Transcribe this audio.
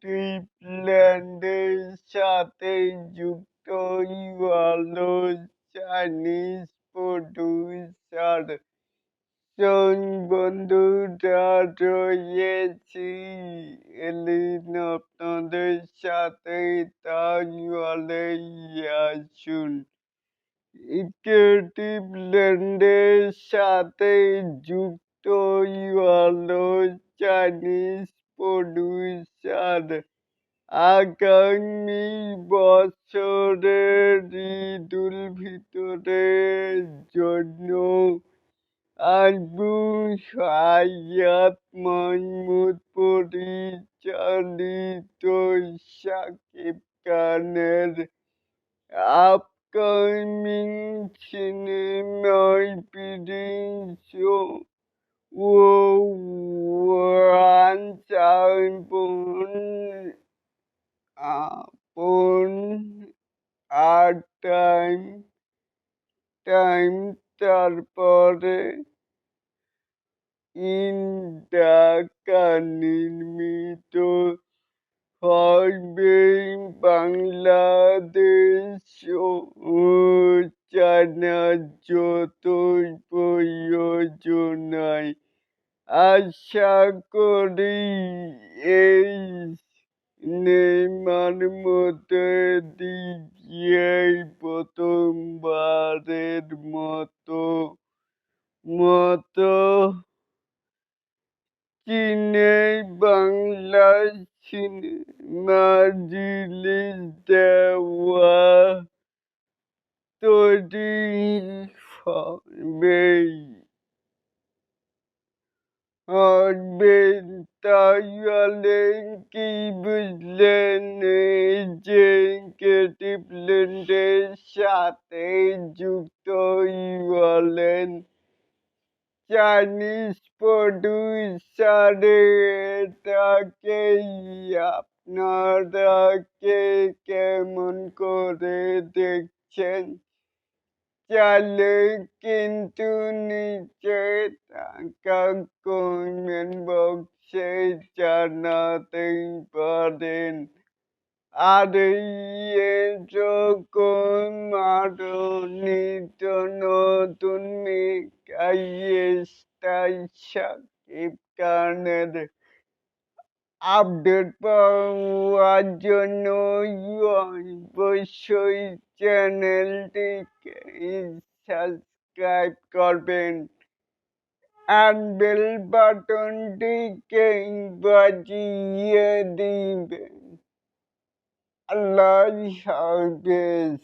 টিপল্যান্ডের সাথে যুক্ত হলো চাইনিজ প্রডিউসার জন বন্ধুরা রয়েছি এলিন আপনাদের সাথে তাহলে আসুন টিপল্যান্ডের সাথে যুক্ত হলো চাইনিজ প্রডিউসার আগামী বছরের ঈদুল ফিতরের জন্য আবু সাইয়াদ মাহমুদ পরিচালিত শাকিব খানের আপকামিং সিনেমায় প্রিন্স ও ওয়ান্স আপন আ তারপরে ইন ঢাকা নির্মিত হবে বাংলাদেশ ও চায়নার যতই প্রয়োজনায় আশা করি এই সিনেমার মধ্যে দিয়েই প্রথমবারের মতো চীনে বাংলা সিনেমা রিলিজ দেওয়া তৈরি হবে তাহলে কি বুঝলেন এই যে টিপল্যান্ডের সাথে যুক্ত হলেন চাইনিজ প্রডিউসারে এটাকেই আপনারা কেমন করে দেখছেন চাইলে কিন্তু নিচে থাকা কমেন্ট বক্সে জানাতেই পারেন আর এরকম আরো নিত্য নতুন মেগাই স্টাইল শাকিব খানের আপডেট পাওয়ার জন্য অবশ্যই চ্যানেলটিকে সাবস্ক্রাইব করবেন আর বেল বাটনটিকে বাজিয়ে দিবেন। আল্লাহ হাফেজ।